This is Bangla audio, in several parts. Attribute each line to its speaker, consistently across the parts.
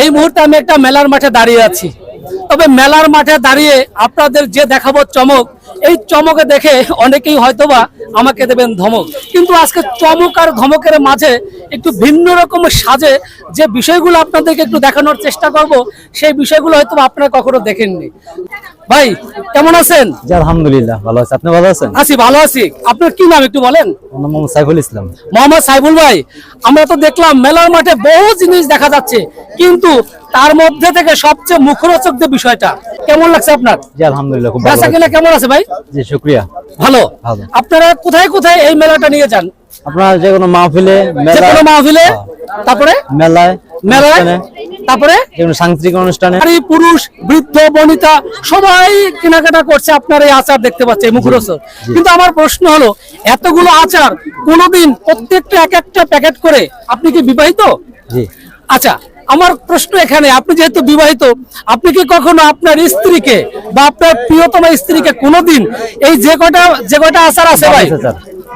Speaker 1: এই মুহূর্তে আমি একটা মেলার মাঠে দাঁড়িয়ে আছি। তবে মেলার মাঠে দাঁড়িয়ে আপনাদের যে দেখাবো চমক, এই চমকে দেখে অনেকেই হয়তোবা আমাকে দেবেন ধমক, কিন্তু আজকে চমক আর ধমকের মাঝে একটু ভিন্ন রকম সাজে যে বিষয়গুলো আপনাদেরকে একটু দেখানোর চেষ্টা করব, সেই বিষয়গুলো হয়তো আপনারা কখনো দেখেননি। ভাই কেমন আছেন?
Speaker 2: জি আলহামদুলিল্লাহ ভালো আছি। আপনি ভালো আছেন?
Speaker 1: আছি, ভালো আছি। আপনার কি নাম একটু বলেন?
Speaker 2: মোহাম্মদ সাইফুল ইসলাম।
Speaker 1: মোহাম্মদ সাইফুল ভাই, আমরা তো দেখলাম মেলার মাঠে বহু জিনিস দেখা যাচ্ছে, কিন্তু তার মধ্যে থেকে সবচেয়ে মুখরোচক যে বিষয়টা, কেমন লাগছে আপনার?
Speaker 2: জি আলহামদুলিল্লাহ খুব ভালো।
Speaker 1: বেচা কিনা কেমন আছে ভাই?
Speaker 2: জি শুকরিয়া।
Speaker 1: ভালো। আপনারা কোথায় কোথায় এই মেলাটা নিয়ে যান?
Speaker 2: আপনারা যে কোনো মাহফিলে,
Speaker 1: যে কোনো মাহফিলে, তারপরে
Speaker 2: মেলায়,
Speaker 1: মেলায়, তারপরে
Speaker 2: যে কোনো সাংস্কৃতিক অনুষ্ঠানে
Speaker 1: নারী পুরুষ বৃদ্ধ বনিতা সবাই কেনাকাটা করছে। আপনার এই আচার দেখতে পাচ্ছে মুখরোচক, কিন্তু আমার প্রশ্ন হলো এতগুলো আচার কোনোদিন প্রত্যেকটা এক একটা প্যাকেট করে, আপনি কি বিবাহিত?
Speaker 2: জি।
Speaker 1: আচ্ছা, আমার প্রশ্ন এখানে, আপনি যেহেতু বিবাহিত, আপনি কি কখনো আপনার স্ত্রীকে বা আপনার প্রিয়তমা স্ত্রীকে কোনোদিন এই যে কয়টা আচার আছে ভাই,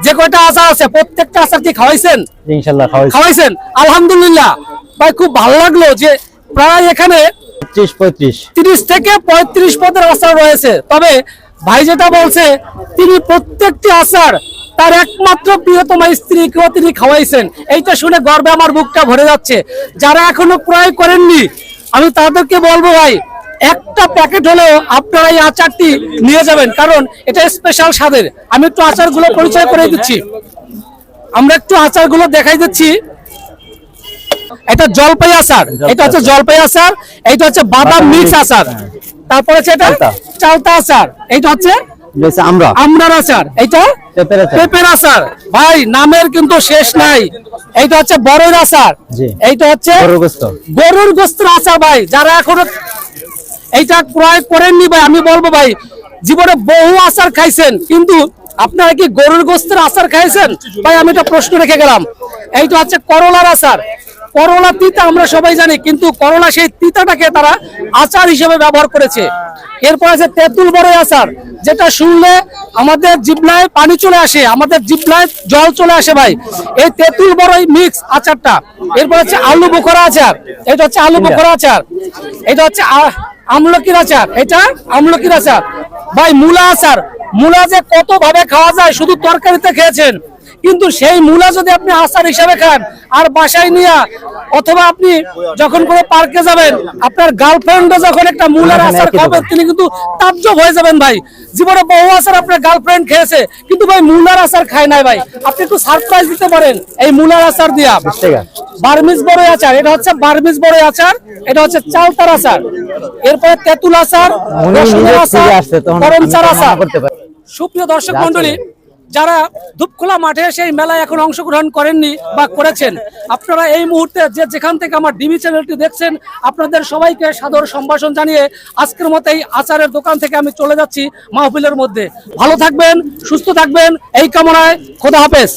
Speaker 1: যে কয়টা আচার আছে প্রত্যেকটা আচার কি খাওয়াইছেন?
Speaker 2: ইনশাআল্লাহ
Speaker 1: খাওয়াইছেন। আলহামদুলিল্লাহ ভাই, খুব ভালো লাগলো যে প্রায় এখানে 30 থেকে 35 পদের আচার রয়েছে। তবে ভাই যেটা বলছে, তিনি প্রত্যেকটি আচার তার একমাত্র প্রিয়তমা স্ত্রীকেও তিনি খাওয়াইছেন। এইটা শুনে গর্বে আমার বুকটা ভরে যাচ্ছে। যারা এখনো ক্রয় করেননি, আমি তাদেরকে বলবো ভাই, একটা প্যাকেট হলেও আপনারা এই আচারটি নিয়ে যাবেন, কারণ এটা স্পেশাল স্বাদের। আমি একটু আচারগুলো পরিচয় করে দিচ্ছি, আমরা একটু আচারগুলো দেখাই দিচ্ছি। এটা জলপাই আচার, এটা হচ্ছে জলপাই আচার, এটা হচ্ছে বাদাম মিক্স আচার, তারপরে এটা চালতা আচার, এটা হচ্ছে আমড়ার আচার, এটা পেঁপের আচার। ভাই নামের কিন্তু শেষ নাই। এইটা হচ্ছে বড়ের আচার, এইটা হচ্ছে গরুর গোস্তের আচার। ভাই যারা এখনো এইটা ক্রয় করেননি ভাই, আমি বলবো ভাই, জীবনে বহু আচার খাইছেন, কিন্তু আপনারা কি গরুর গোস্তের আচার খাইছেন? ভাই আমি একটা প্রশ্ন রেখে গেলাম। এইটা হচ্ছে করলার আচার। করলা তিতা আমরা সবাই জানি, কিন্তু করলা সেই তিতাটাকে তারা আচার হিসেবে ব্যবহার করেছে। এরপর আছে তেঁতুল বড়ই আচার, যেটা শুনলে আমাদের জিহ্বায় পানি চলে আসে, আমাদের জিহ্বায় জল চলে আসে ভাই, এই তেঁতুল বড়ই মিক্স আচারটা। এরপর হচ্ছে আলু বোখরা আচার, এটা হচ্ছে আলু বোখরা আচার, এটা হচ্ছে আমলকির আচার, এটা আমলকির আচার। ভাই মূলা আচার, মূলা যে কত ভাবে খাওয়া যায়, শুধু তরকারিতে খেয়েছেন, কিন্তু সেই মূলা যদি আপনি আচার হিসাবে খান আর বাসায় নিয়ে, অথবা আপনি যখন কোনো পার্কে যাবেন, আপনার গার্লফ্রেন্ডও যখন একটা মূলার আচার খাবেন, তিনি কিন্তু তাজ্জব হয়ে যাবেন। ভাই জীবনে বহু আচার আপনার গার্লফ্রেন্ড খেয়েছে, কিন্তু ভাই মূলার আচার খায় নাই। ভাই আপনি একটু সারপ্রাইজ দিতে পারেন এই মূলার আচার দিয়া। বার্মিজ বড়ই আচার, এটা হচ্ছে বার্মিজ বড়ই আচার, এটা হচ্ছে চালতার আচার। এরপরে তেঁতুল আচার, রসুনের আচার, করমচার আচার। সুপ্রিয় দর্শক মন্ডলী, যারা ধূপখোলা মাঠে সেই মেলায় এখন অংশগ্রহণ করেননি বা করেছেন, আপনারা এই মুহূর্তে যে যেখান থেকে আমার ডিবি চ্যানেলটি দেখছেন, আপনাদের সবাইকে সাদর সম্ভাষণ জানিয়ে আজকের মতো এই আচারের দোকান থেকে আমি চলে যাচ্ছি মাহফিলের মধ্যে। ভালো থাকবেন, সুস্থ থাকবেন, এই কামনায় খোদা হাফেজ।